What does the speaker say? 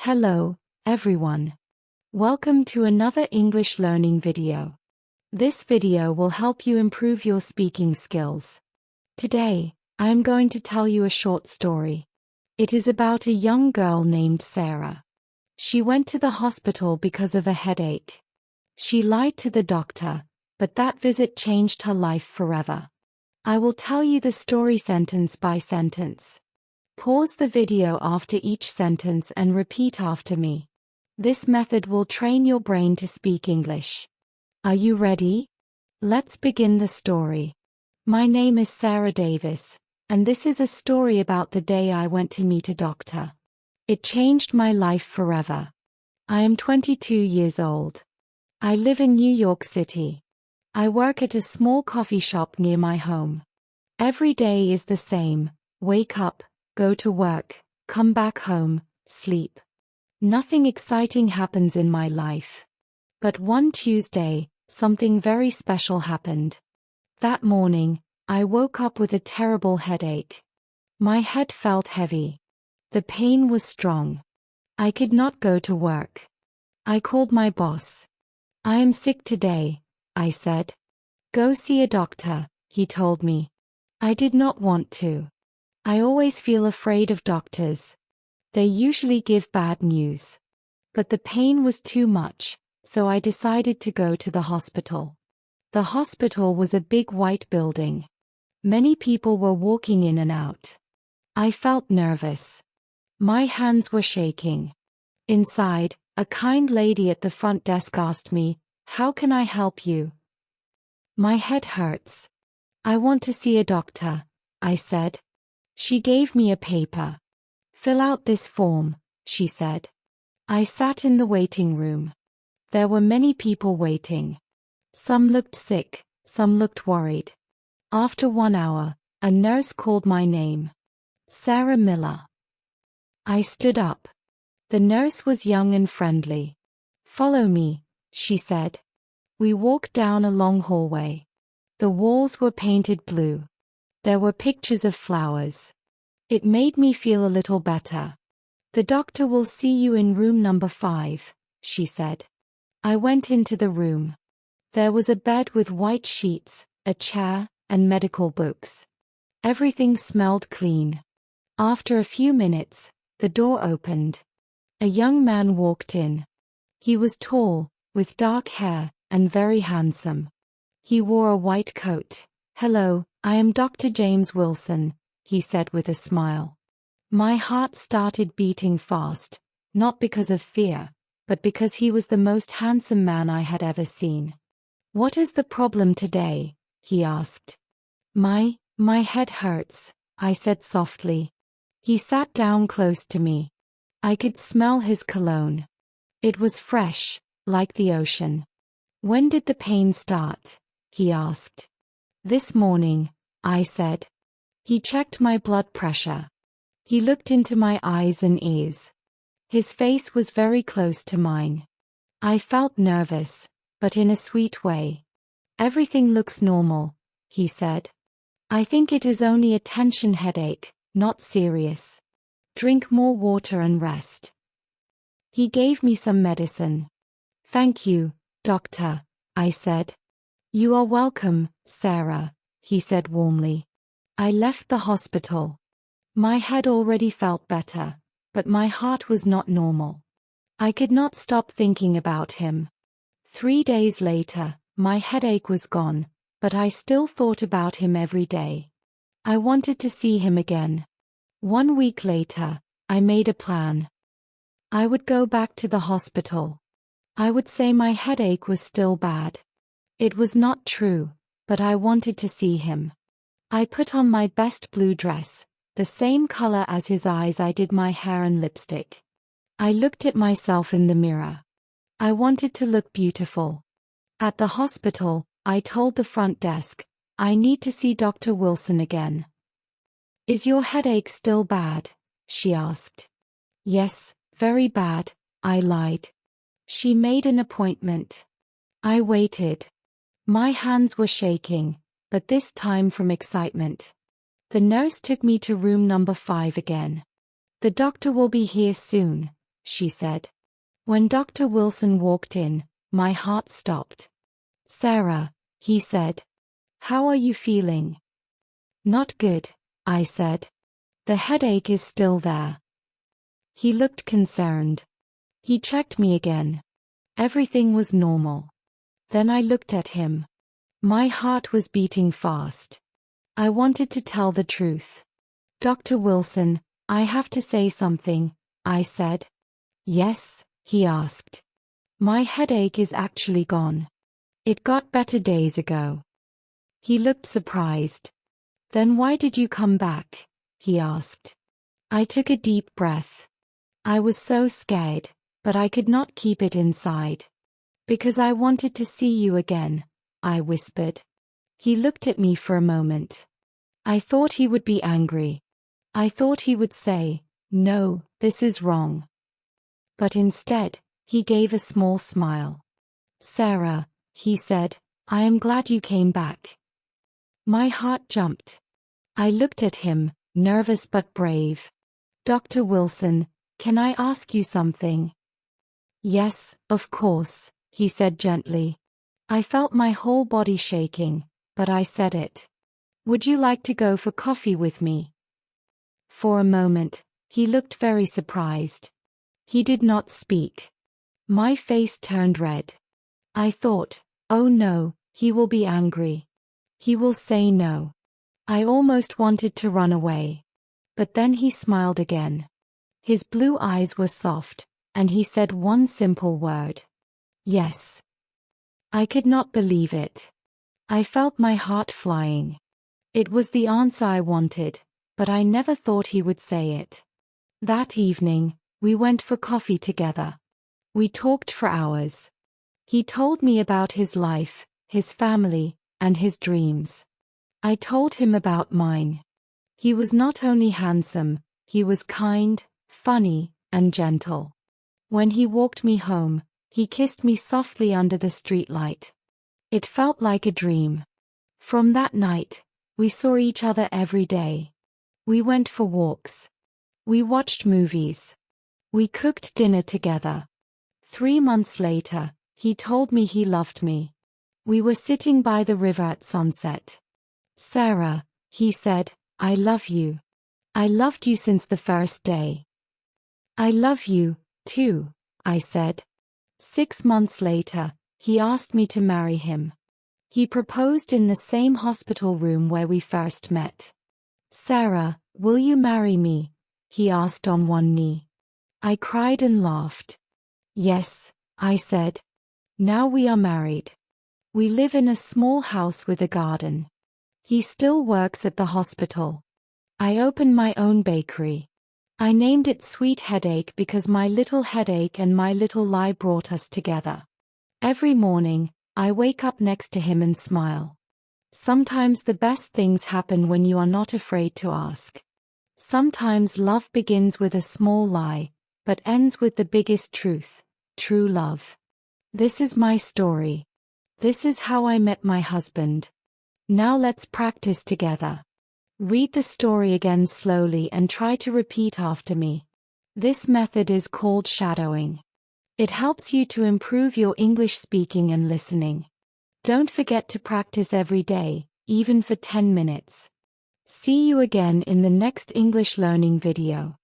Hello, everyone. Welcome to another English learning video. This video will help you improve your speaking skills. Today, I am going to tell you a short story. It is about a young girl named Sarah. She went to the hospital because of a headache. She lied to the doctor, but that visit changed her life forever. I will tell you the story sentence by sentence. Pause the video after each sentence and repeat after me. This method will train your brain to speak English. Are you ready? Let's begin the story. My name is Sarah Davis, and this is a story about the day I went to meet a doctor. It changed my life forever. I am 22 years old. I live in New York City. I work at a small coffee shop near my home. Every day is the same: wake up, go to work, come back home, sleep. Nothing exciting happens in my life. But one Tuesday, something very special happened. That morning, I woke up with a terrible headache. My head felt heavy. The pain was strong. I could not go to work. I called my boss. "I am sick today," I said. "Go see a doctor," he told me. I did not want to. I always feel afraid of doctors. They usually give bad news. But the pain was too much, so I decided to go to the hospital. The hospital was a big white building. Many people were walking in and out. I felt nervous. My hands were shaking. Inside, a kind lady at the front desk asked me, "How can I help you?" "My head hurts. I want to see a doctor," I said. She gave me a paper. "Fill out this form," she said. I sat in the waiting room. There were many people waiting. Some looked sick, some looked worried. After 1 hour, a nurse called my name. "Sarah Miller." I stood up. The nurse was young and friendly. "Follow me," she said. We walked down a long hallway. The walls were painted blue. There were pictures of flowers. It made me feel a little better. "The doctor will see you in room number 5, she said. I went into the room. There was a bed with white sheets, a chair, and medical books. Everything smelled clean. After a few minutes, the door opened. A young man walked in. He was tall, with dark hair, and very handsome. He wore a white coat. "Hello, I am Dr. James Wilson," he said with a smile. My heart started beating fast, not because of fear, but because he was the most handsome man I had ever seen. "What is the problem today?" he asked. My head hurts," I said softly. He sat down close to me. I could smell his cologne. It was fresh, like the ocean. "When did the pain start?" he asked. "This morning," I said. He checked my blood pressure. He looked into my eyes and ears. His face was very close to mine. I felt nervous, but in a sweet way. "Everything looks normal," he said. "I think it is only a tension headache, not serious. Drink more water and rest." He gave me some medicine. "Thank you, doctor," I said. "You are welcome, Sarah," he said warmly. I left the hospital. My head already felt better, but my heart was not normal. I could not stop thinking about him. 3 days later, my headache was gone, but I still thought about him every day. I wanted to see him again. 1 week later, I made a plan. I would go back to the hospital. I would say my headache was still bad. It was not true, but I wanted to see him. I put on my best blue dress, the same color as his eyes. I did my hair and lipstick. I looked at myself in the mirror. I wanted to look beautiful. At the hospital, I told the front desk, "I need to see Dr. Wilson again." "Is your headache still bad?" she asked. "Yes, very bad," I lied. She made an appointment. I waited. My hands were shaking, but this time from excitement. The nurse took me to room number 5 again. "The doctor will be here soon," she said. When Dr. Wilson walked in, my heart stopped. Sarah, he said. How are you feeling? Not good, I said. The headache is still there. He looked concerned. He checked me again. Everything was normal. Then I looked at him. My heart was beating fast. I wanted to tell the truth. Dr. Wilson, I have to say something, I said. Yes, he asked. My headache is actually gone. It got better days ago. He looked surprised. Then why did you come back? He asked. I took a deep breath. I was so scared, but I could not keep it inside. Because I wanted to see you again, I whispered. He looked at me for a moment. I thought he would be angry. I thought he would say, no, this is wrong. But instead, he gave a small smile. Sarah, he said, I am glad you came back. My heart jumped. I looked at him, nervous but brave. Dr. Wilson, can I ask you something? Yes, of course, he said gently. I felt my whole body shaking, but I said it. Would you like to go for coffee with me? For a moment, he looked very surprised. He did not speak. My face turned red. I thought, oh no, he will be angry. He will say no. I almost wanted to run away. But then he smiled again. His blue eyes were soft, and he said one simple word. Yes. I could not believe it. I felt my heart flying. It was the answer I wanted, but I never thought he would say it. That evening, we went for coffee together. We talked for hours. He told me about his life, his family, and his dreams. I told him about mine. He was not only handsome, he was kind, funny, and gentle. When he walked me home, he kissed me softly under the streetlight. It felt like a dream. From that night, we saw each other every day. We went for walks. We watched movies. We cooked dinner together. 3 months later, he told me he loved me. We were sitting by the river at sunset. Sarah, he said, I love you. I loved you since the first day. I love you, too, I said. 6 months later, he asked me to marry him. He proposed in the same hospital room where we first met. Sarah, will you marry me? He asked on one knee. I cried and laughed. Yes, I said. Now we are married. We live in a small house with a garden. He still works at the hospital. I opened my own bakery. I named it Sweet Headache because my little headache and my little lie brought us together. Every morning, I wake up next to him and smile. Sometimes the best things happen when you are not afraid to ask. Sometimes love begins with a small lie, but ends with the biggest truth, true love. This is my story. This is how I met my husband. Now let's practice together. Read the story again slowly and try to repeat after me. This method is called shadowing. It helps you to improve your English speaking and listening. Don't forget to practice every day, even for 10 minutes. See you again in the next English learning video.